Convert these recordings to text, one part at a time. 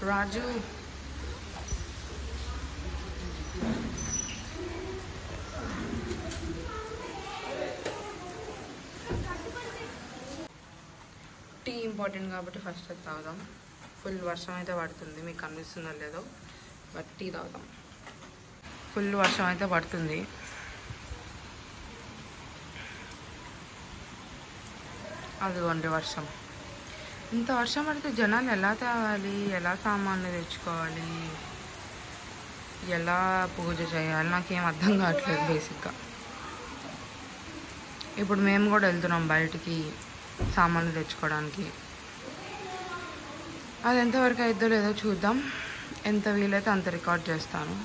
రాజు tea important కాబట్టి first అది తాగుదాం. ఫుల్ వర్షం అయితే పడుతుంది, మీకు కనిపిస్తుందో లేదో, బట్ టీ తాగుదాం. ఫుల్ వర్షం అయితే పడుతుంది. అదిగోండి వర్షం. ఇంత వర్షం పడితే జనాలు ఎలా తేవాలి, ఎలా సామాన్లు తెచ్చుకోవాలి, ఎలా పూజ చేయాలి, నాకేం అర్థం కావట్లేదు బేసిక్గా. ఇప్పుడు మేము కూడా వెళ్తున్నాం బయటికి సామాన్లు తెచ్చుకోవడానికి. అది ఎంతవరకు అయిద్దో లేదో చూద్దాం. ఎంత వీలైతే అంత రికార్డ్ చేస్తాను.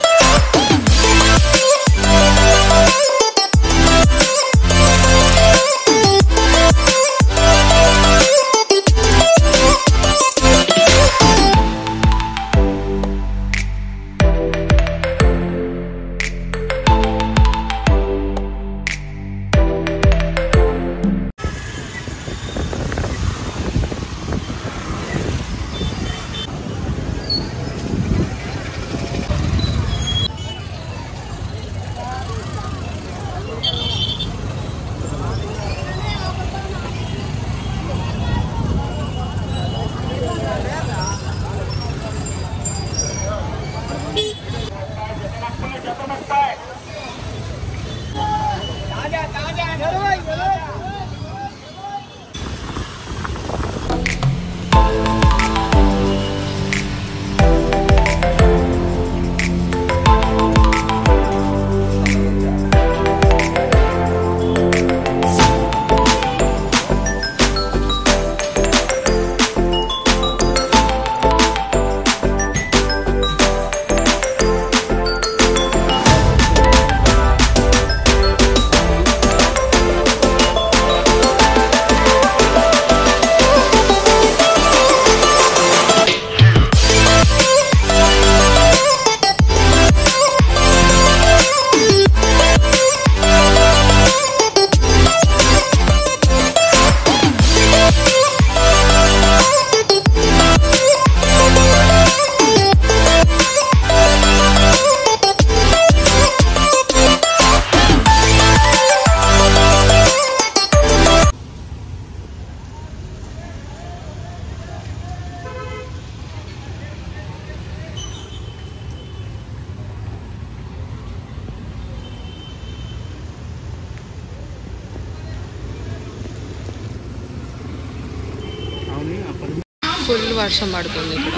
ఫుల్ వర్షం పడుతుంది ఇక్కడ.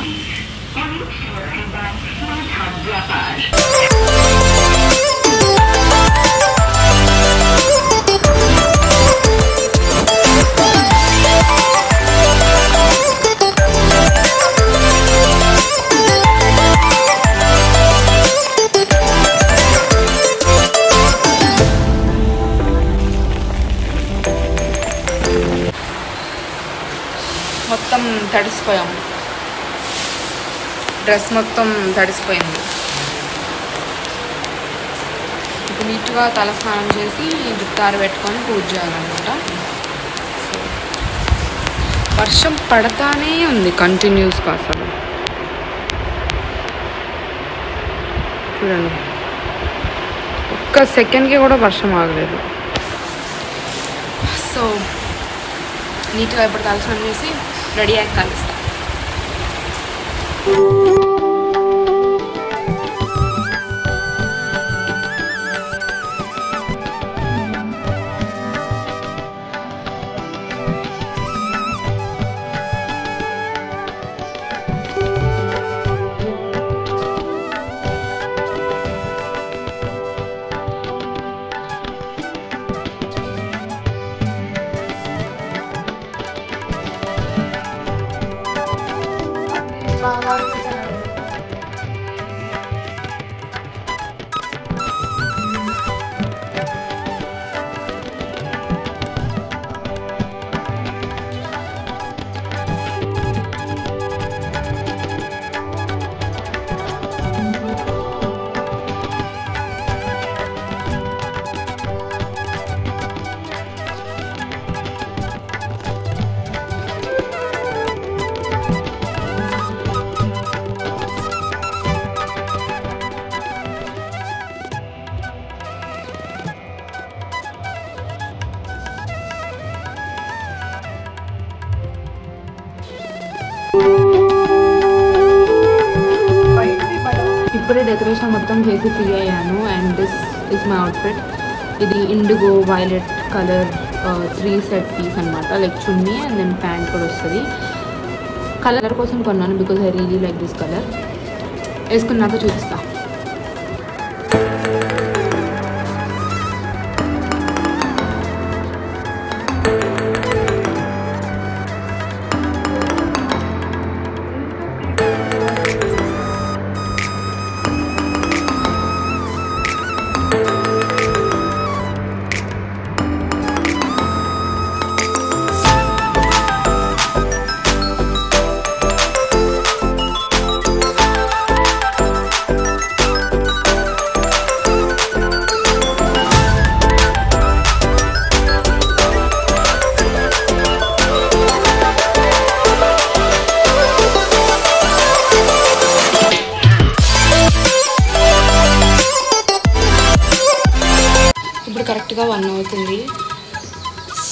మొత్తం తడిసిపోయాం, డ్రెస్ మొత్తం తడిసిపోయింది. ఇప్పుడు నీట్గా తల స్నానం చేసి జుట్టు పెట్టుకొని పూజ చేయాలన్నమాట. వర్షం పడతానే ఉంది కంటిన్యూస్గా, అసలు చూడండి, ఒక్క సెకండ్కి కూడా వర్షం ఆగలేదు. సో నీట్గా ఇప్పుడు తలస్నానం చేసి రెడీ అయ్యి కలుస్తాను. ఇప్పుడే డెకరేషన్ మొత్తం చేసి ఫ్రీ అయ్యాను. And this is my outfit. ఇది indigo violet colour 3 set piece అనమాట. Like chunni and then pant కూడా వస్తుంది. కలర్ కోసం కొన్నాను because I really like this colour. వేసుకున్నాక చూపిస్తా. కరెక్ట్గా 1 అవుతుంది.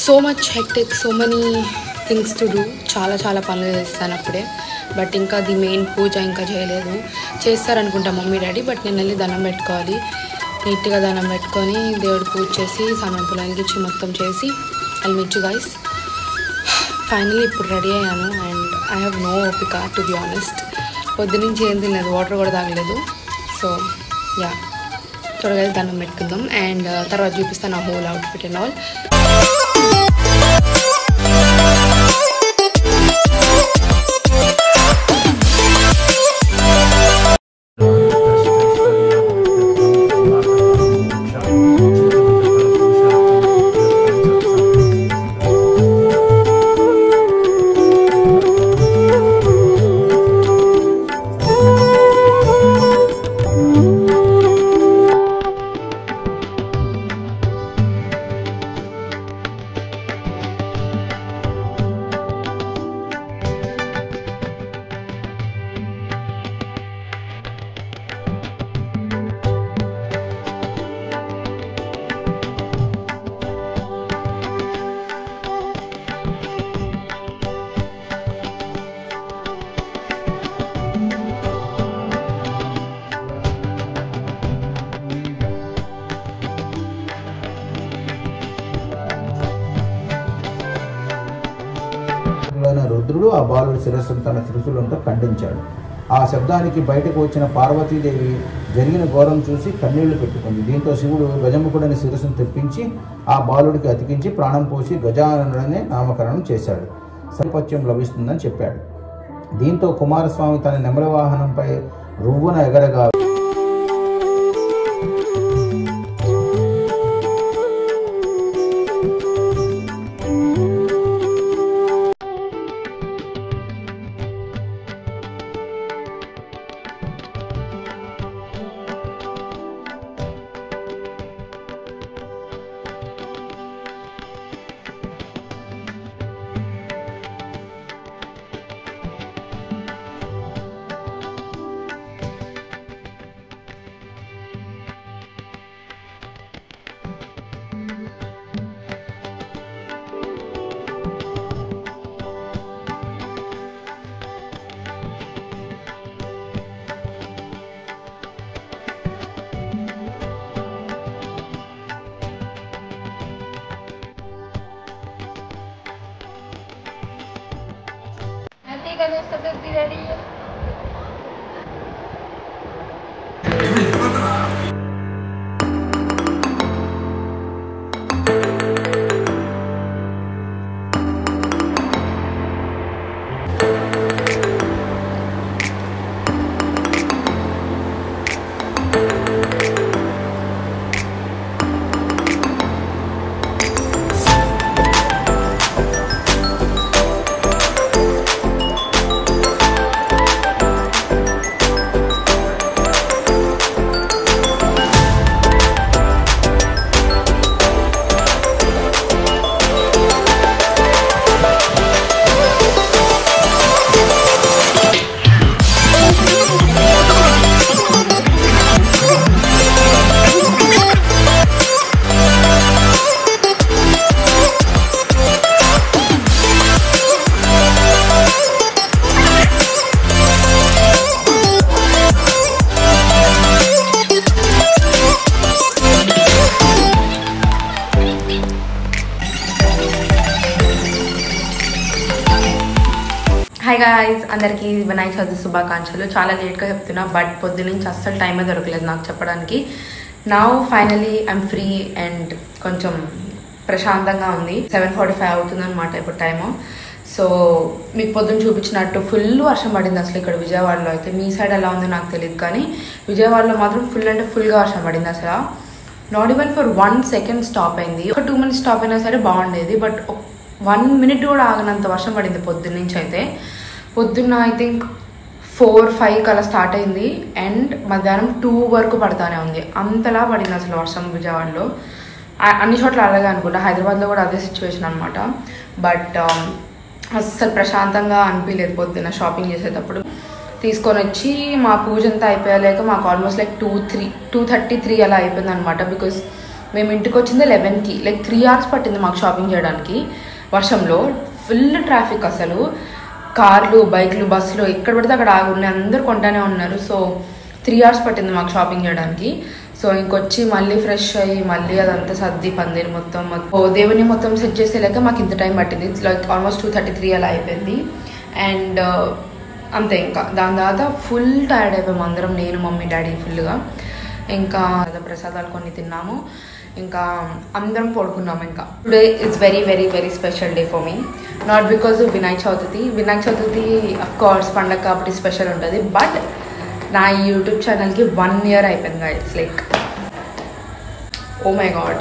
So much hectic, so many things to do. చాలా పనులు చేస్తాను అప్పుడే. బట్ ఇంకా ది మెయిన్ పూజ ఇంకా చేయలేదు. చేస్తారనుకుంటా మమ్మీ డాడీ. బట్ నేను వెళ్ళి దండం పెట్టుకోవాలి. నీట్గా దండం పెట్టుకొని దేవుడు పూజ చేసి సామాన్పులు వెలిగించి మొత్తం చేసి I meet you guys. Finally ఇప్పుడు రెడీ అయ్యాను. అండ్ ఐ హ్యావ్ నో ఓపిక టు బి ఆనెస్ట్. పొద్దునుంచి ఏం తినలేదు, వాటర్ కూడా తాగలేదు. సో యా, త్వరగా దండం పెట్టుకుందాం. అండ్ తర్వాత చూపిస్తాను నా హోల్ అవుట్ఫిట్ అండ్ ఆల్. రుద్రుడు ఆ బాలుడి శిరస్సును తన త్రిశూలంతో ఖండించాడు. ఆ శబ్దానికి బయటకు వచ్చిన పార్వతీదేవి జరిగిన ఘోరం చూసి కన్నీళ్లు పెట్టుకుంది. దీంతో శివుడు గజముఖుడని శిరస్సును తెప్పించి ఆ బాలుడికి అతికించి ప్రాణం పోసి గజాననుడనే నామకరణం చేశాడు. సంపత్యం లభిస్తుందని చెప్పాడు. దీంతో కుమారస్వామి తన నెమలి వాహనంపై రువ్వున ఎగరగా Ganesh Chaturthi ready. Hi guys, అందరికీ వినాయక చవితి శుభాకాంక్షలు. చాలా లేట్గా చెప్తున్నా, బట్ పొద్దు నుంచి అస్సలు టైమే దొరకలేదు నాకు చెప్పడానికి. Now finally I'm free and కొంచెం ప్రశాంతంగా ఉంది. 7:45 అవుతుందన్నమాట ఇప్పుడు టైము. సో మీకు పొద్దున్న చూపించినట్టు ఫుల్ వర్షం పడింది అసలు ఇక్కడ విజయవాడలో. అయితే మీ సైడ్ ఎలా ఉందో నాకు తెలియదు, కానీ విజయవాడలో మాత్రం ఫుల్ అంటే ఫుల్గా వర్షం పడింది అసలు. Not even for 1 second stop అయింది. ఒక 2 మినిట్స్ స్టాప్ అయినా సరే బాగుండేది, బట్ 1 మినిట్ కూడా ఆగనంత వర్షం పడింది పొద్దున్న నుంచి. అయితే పొద్దున్న ఐ థింక్ 4-5 అలా స్టార్ట్ అయింది అండ్ మధ్యాహ్నం 2 వరకు పడతానే ఉంది. అంతలా పడింది అసలు వర్షం విజయవాడలో. అన్ని చోట్ల అలాగే అనుకుంటా, హైదరాబాద్లో కూడా అదే సిచ్యువేషన్ అనమాట. బట్ అస్సలు ప్రశాంతంగా అనిపించలేదు పొద్దున్న షాపింగ్ చేసేటప్పుడు. తీసుకొని వచ్చి మా పూజ అంతా అయిపోయలేక మాకు ఆల్మోస్ట్ లైక్ 2:33 అలా అయిపోయింది అనమాట. బికాస్ మేము ఇంటికి వచ్చింది 11కి, లైక్ 3 hours పట్టింది మాకు షాపింగ్ చేయడానికి. వర్షంలో ఫుల్ ట్రాఫిక్, అసలు కార్లు, బైక్లు, బస్సులు ఎక్కడ పడితే అక్కడ ఆగి ఉన్నాయి, అందరూ కొంటానే ఉన్నారు. సో 3 hours పట్టింది మాకు షాపింగ్ చేయడానికి. సో ఇంకొచ్చి మళ్ళీ ఫ్రెష్ అయ్యి మళ్ళీ అదంతా సర్ది పందిరి మొత్తం దేవుని మొత్తం సెట్ చేసేలాక మాకు ఇంత టైం పట్టింది. లైక్ ఆల్మోస్ట్ 2:33 అలా అయిపోయింది. అండ్ అంతే, ఇంకా దాని తర్వాత ఫుల్ టైర్డ్ అయిపోయాము అందరం, నేను, మమ్మీ, డాడీ ఫుల్గా. ఇంకా ప్రసాదాలు కొన్ని తిన్నాము, ఇంకా అందరం పడుకున్నాము. ఇంకా today it's very very very special day for me. Not because of Vinayaka Chavithi of course పండగ కాబట్టి స్పెషల్ ఉంటుంది, బట్ నా యూట్యూబ్ ఛానల్కి 1 year అయిపోయింది guys. Like oh my God,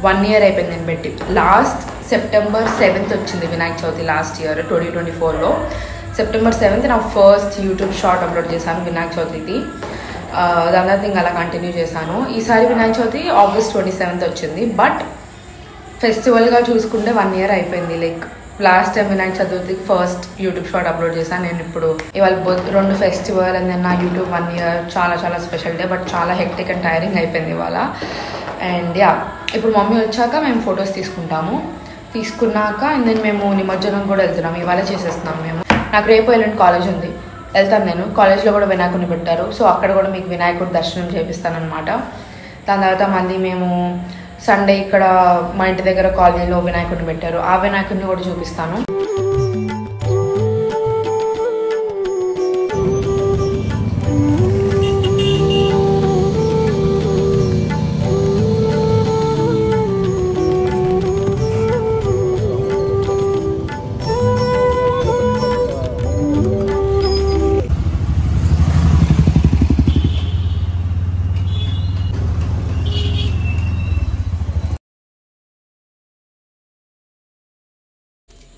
1 year అయిపోయింది నేను పెట్టి. లాస్ట్ September 7th వచ్చింది వినాయక చవితి లాస్ట్ ఇయర్ 2024లో. September 7th నా ఫస్ట్ యూట్యూబ్ షార్ట్ అప్లోడ్ చేశాను వినాయక చవితికి. దాని తర్వాత ఇంకా అలా కంటిన్యూ చేశాను. ఈసారి వినాయక చవితి August 27th వచ్చింది, బట్ ఫెస్టివల్గా చూసుకుంటే 1 year అయిపోయింది. లైక్ లాస్ట్ టైం వినాయక చతుర్థికి ఫస్ట్ యూట్యూబ్ షార్ట్ అప్లోడ్ చేశాను నేను. ఇప్పుడు ఇవాళ 2 ఫెస్టివల్ అండ్ నా యూట్యూబ్ 1 year చాలా చాలా స్పెషల్ డే, బట్ చాలా హెక్టిక్ అండ్ టైరింగ్ అయిపోయింది ఇవాళ. అండ్ యా, ఇప్పుడు మమ్మీ వచ్చాక మేము ఫొటోస్ తీసుకున్నాక అండ్ దెన్ మేము నిమజ్జనం కూడా వెళ్తున్నాం. ఇవాళ చేసేస్తున్నాం మేము. నాకు రేపు ఎల్లుండి కాలేజ్ ఉంది, వెళ్తాను నేను. కాలేజ్లో కూడా వినాయకుడిని పెట్టారు, సో అక్కడ కూడా మీకు వినాయకుడి దర్శనం చేపిస్తానమాట. దాని తర్వాత మళ్ళీ మేము సండే ఇక్కడ మా ఇంటి దగ్గర కాలనీలో వినాయకుడిని పెట్టారు, ఆ వినాయకుడిని కూడా చూపిస్తాను.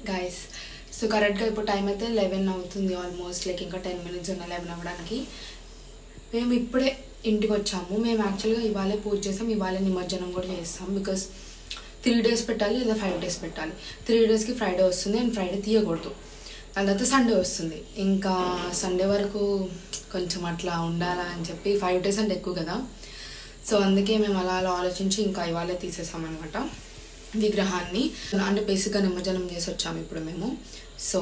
గైస్, సో కరెక్ట్గా ఇప్పుడు టైం అయితే 11 అవుతుంది ఆల్మోస్ట్. లైక్ ఇంకా 10 minutes ఉన్న 11 అవ్వడానికి. మేము ఇప్పుడే ఇంటికి వచ్చాము. మేము యాక్చువల్గా ఇవాళే పూజ చేస్తాం, ఇవాళే నిమజ్జనం కూడా చేస్తాం. బికాస్ 3 days పెట్టాలి లేదా 5 days పెట్టాలి. 3 daysకి ఫ్రైడే వస్తుంది అండ్ ఫ్రైడే తీయకూడదు. దాని తర్వాత సండే వస్తుంది. ఇంకా సండే వరకు కొంచెం అట్లా ఉండాలా అని చెప్పి 5 days అంటే ఎక్కువ కదా. సో అందుకే మేము అలా ఆలోచించి ఇంకా ఇవాళే తీసేసామన్నమాట విగ్రహాన్ని. అంటే బేసిక్గా నిమజ్జనం చేసి వచ్చాము ఇప్పుడు మేము. సో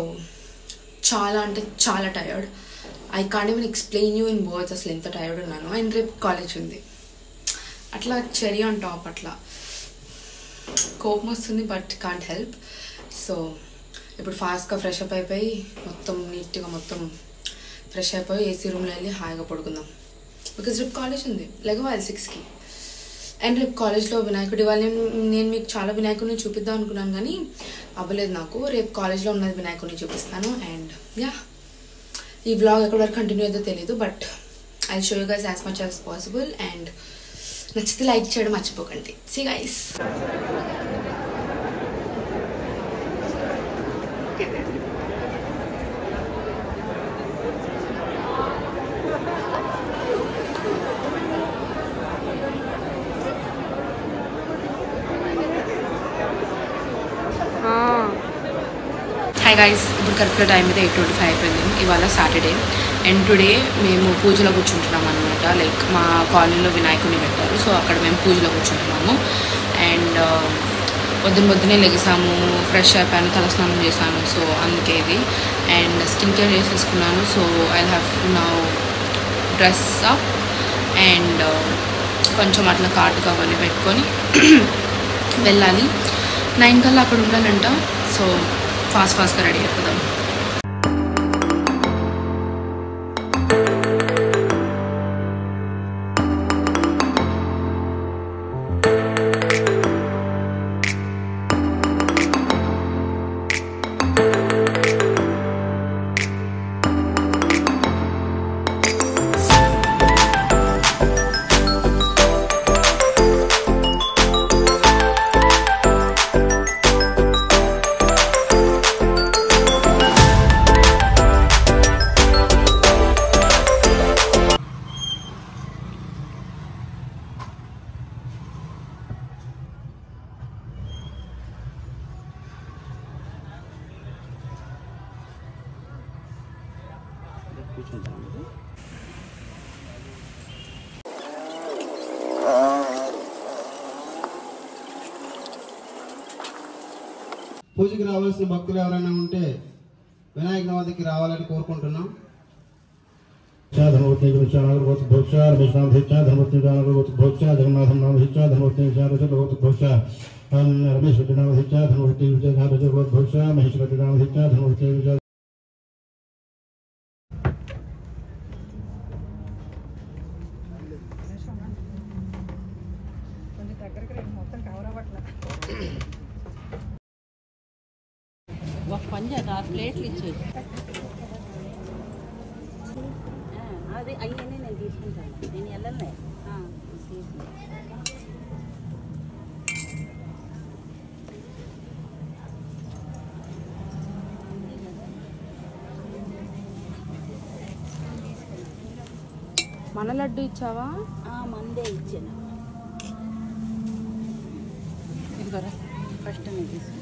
చాలా అంటే చాలా tired. I can't even explain you in words అసలు ఎంత టైర్డ్ ఉన్నాను. అండ్ రేపు కాలేజ్ ఉంది, అట్లా చెరీ ఆన్ టాప్, అట్లా కోపం వస్తుంది, బట్ కాంట్ హెల్ప్. సో ఇప్పుడు ఫాస్ట్గా ఫ్రెష్ అప్ అయిపోయి మొత్తం నీట్గా మొత్తం ఫ్రెష్ అయిపోయి ఏసీ రూమ్లో వెళ్ళి హాయిగా పడుకుందాం. బికాజ్ రేపు కాలేజ్ ఉంది, లెగవాలి 6కి. అండ్ రేపు కాలేజ్లో వినాయకుడి వాళ్ళని నేను మీకు చాలా వినాయకుడిని చూపిద్దాం అనుకున్నాను కానీ అవ్వలేదు నాకు. రేపు కాలేజ్లో ఉన్నది వినాయకుడిని చూపిస్తాను. అండ్ యా, ఈ వ్లాగ్ ఎక్కడి వరకు కంటిన్యూ అయితే తెలీదు, but I show you guys as much as possible. And నచ్చితే లైక్ చేయడం మర్చిపోకండి. See guys. హాయ్ గైస్, ఇప్పుడు కరెక్ట్గా టైం అయితే 8:25 అయిపోయింది. ఇవాళ సాటర్డే అండ్ టుడే మేము పూజలో కూర్చుంటున్నాం అనమాట. లైక్ మా కాలనీలో వినాయకుడిని పెట్టారు, సో అక్కడ మేము పూజలో కూర్చుంటున్నాము. అండ్ పొద్దున్నే లెగిసాము, ఫ్రెష్ అయిపోయాను, తలస్నానం చేశాను. సో అందుకే ఇది. అండ్ స్కిన్ కేర్ చేసేసుకున్నాను. So I have now dress up and కొంచెం అట్లా కాటుగా అవన్నీ పెట్టుకొని వెళ్ళాలి. 9 కల్లా అక్కడ ఉండాలంట. సో ఫాస్ట్గా రెడీ అయిపోదాం. పూజకి రావాల్సిన భక్తులు ఎవరైనా ఉంటే వినాయక నవతికి రావాలని కోరుకుంటున్నాం. ధర్మవతి జగన్నాథం నామహిచ్చ ధర్మవతి రమేష్ రెడ్డి నామహిచ్చ ధర్మవతి మహేష్ రెడ్డి నామహిచ్చ ధర్మవతి. ఒక పని చేద్దాం, 6 ప్లేట్లు ఇచ్చేది. అది అయ్యనే నేను తీసుకుంటాను, నేను వెళ్ళలే. మన లడ్డు ఇచ్చావా? మందే ఇచ్చాను. ఇదిగోరా ఫస్ట్ నేను తీసుకున్నాను.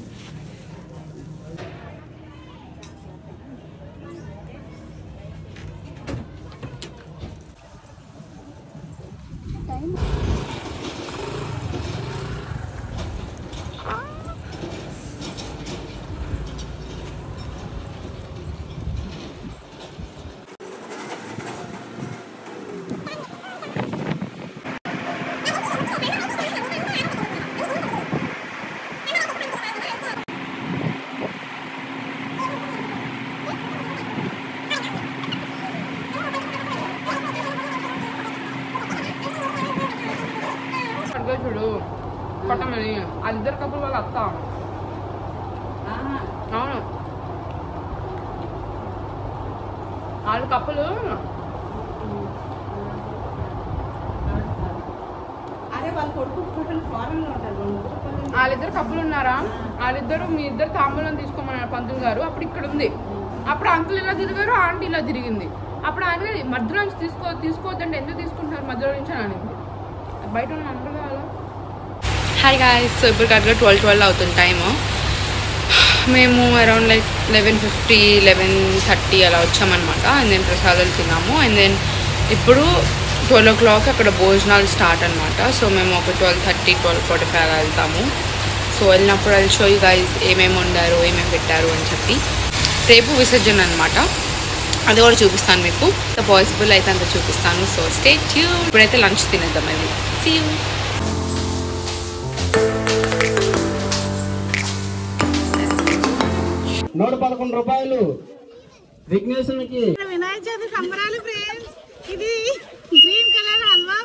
చూడు కొట్టమని వాళ్ళిద్దరు కప్పులు వాళ్ళు అత్త. అవును, వాళ్ళు కప్పులు వాళ్ళిద్దరు కప్పులు ఉన్నారా? వాళ్ళిద్దరు మీ ఇద్దరు తాంబూలం తీసుకోమన్నారు పంతులు గారు. అప్పుడు ఇక్కడ ఉంది. అప్పుడు అంకుల్ ఇలా తిరిగారు, ఆంటీ ఇలా తిరిగింది. అప్పుడు ఆయన మధ్యలో నుంచి తీసుకోవద్దంటే ఎందుకు తీసుకుంటున్నారు మధ్యలో నుంచి అని అనింది. బయట ఉన్న అంకుల్ కావాలా. హాయ్ గాయ్స్, సో ఇప్పుడు కరెక్ట్గా 12 అవుతుంది టైము. మేము అరౌండ్ లైక్ 11:50 11:30 అలా వచ్చామన్నమాట. అండ్ దెన్ ప్రసాదాలు తిన్నాము. అండ్ దెన్ ఇప్పుడు 12 o'clock అక్కడ భోజనాలు స్టార్ట్ అనమాట. సో మేము ఒక 12:30 12:45 అలా వెళ్తాము. సో వెళ్ళినప్పుడు అది షో యూ గైస్ ఏమేమి వండారు, ఏమేమి పెట్టారు అని చెప్పి. రేపు విసర్జన అనమాట, అది కూడా చూపిస్తాను మీకు. పాసిబుల్ అయితే అంత చూపిస్తాను. So stay tune. ఇప్పుడైతే లంచ్ తినేద్దాం. అది సీ యూ. 111 రూపాయలు. విఘ్నేశ్వరునికి వినాయక చవితి సంబరాలు ఫ్రెండ్స్. ఇది గ్రీన్ కలర్ హల్వా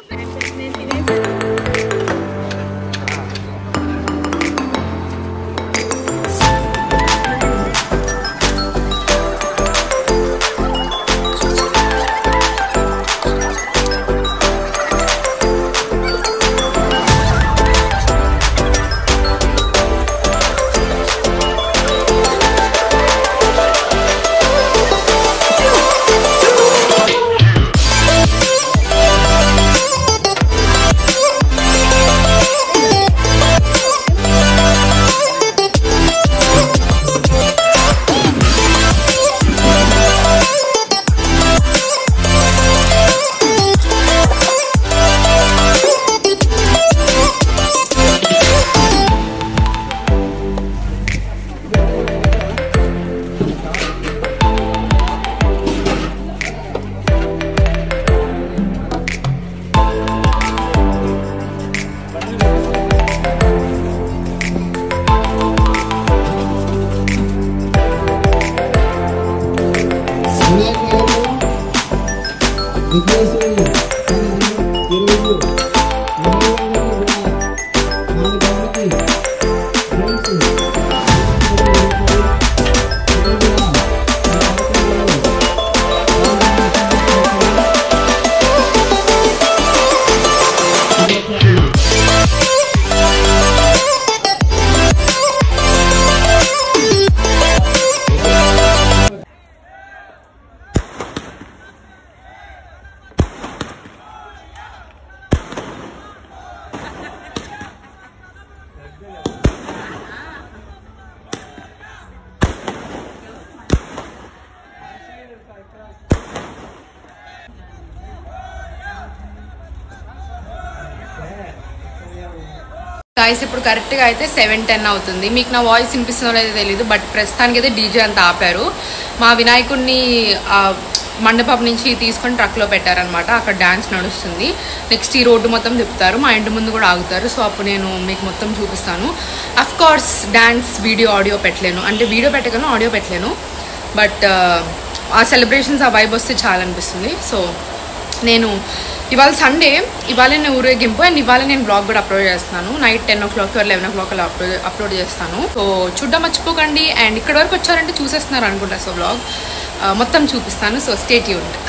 గాయస్ ఇప్పుడు కరెక్ట్గా అయితే 7:10 అవుతుంది. మీకు నా వాయిస్ వినిపిస్తుందో లేదో తెలియదు, బట్ ప్రస్తుతానికి అయితే డీజే అంతా ఆపారు. మా వినాయకుడిని మండపం నుంచి తీసుకొని ట్రక్లో పెట్టారనమాట. అక్కడ డ్యాన్స్ నడుస్తుంది. నెక్స్ట్ ఈ రోడ్డు మొత్తం తిప్పుతారు, మా ఇంటి ముందు కూడా ఆగుతారు. సో అప్పుడు నేను మీకు మొత్తం చూపిస్తాను. Of course dance video audio పెట్టలేను, అంటే వీడియో పెట్టగలను ఆడియో పెట్టలేను, బట్ ఆ సెలబ్రేషన్స్ ఆ వైబ్ వస్తే చాలా అనిపిస్తుంది. సో నేను ఇవాళ సండే, ఇవాళ నేను ఊరేగింపు, అండ్ ఇవాళ నేను బ్లాగ్ కూడా అప్లోడ్ చేస్తున్నాను. నైట్ 10 o'clock or 11 o'clock అలా అప్లోడ్ చేస్తాను. సో చూడడం మర్చిపోకండి. అండ్ ఇక్కడ వరకు వచ్చారంటే చూసేస్తున్నారు అనుకుంటా. సో బ్లాగ్ మొత్తం చూపిస్తాను. So stay tuned.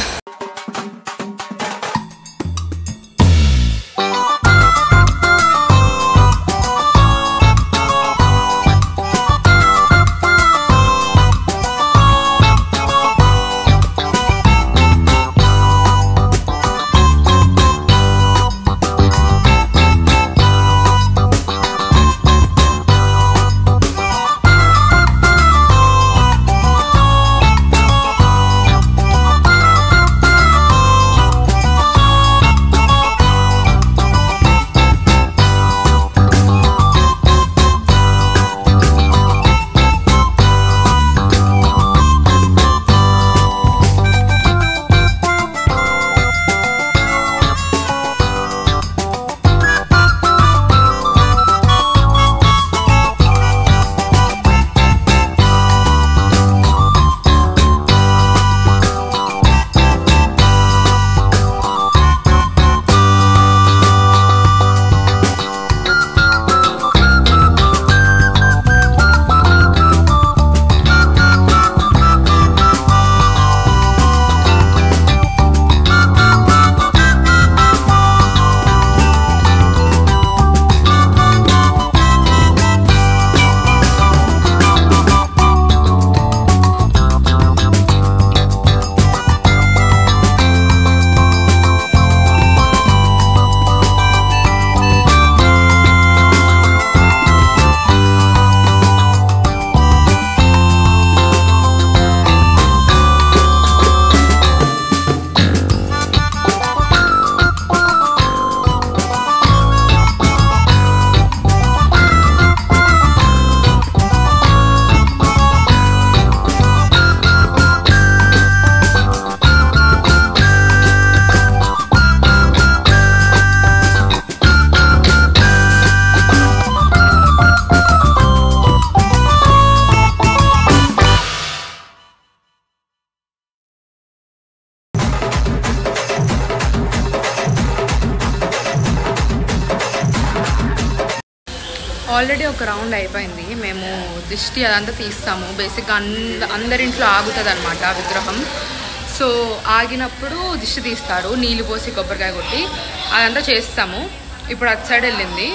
ఆల్రెడీ ఒక రౌండ్ అయిపోయింది. మేము దిష్టి అదంతా తీస్తాము. బేసిక్గా అందరింట్లో ఆగుతుంది అనమాట విగ్రహం. సో ఆగినప్పుడు దిష్టి తీస్తారు, నీళ్ళు పోసి కొబ్బరికాయ కొట్టి అదంతా చేస్తాము. ఇప్పుడు అటు సైడ్ వెళ్ళింది,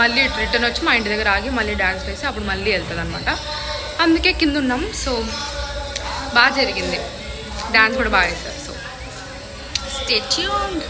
మళ్ళీ రిటర్న్ వచ్చి మా ఇంటి దగ్గర ఆగి మళ్ళీ డ్యాన్స్ వేసి అప్పుడు మళ్ళీ వెళ్తుంది అనమాట. అందుకే కింద ఉన్నాం. సో బాగా జరిగింది, డ్యాన్స్ కూడా బాగా వేస్తారు. So stay tuned.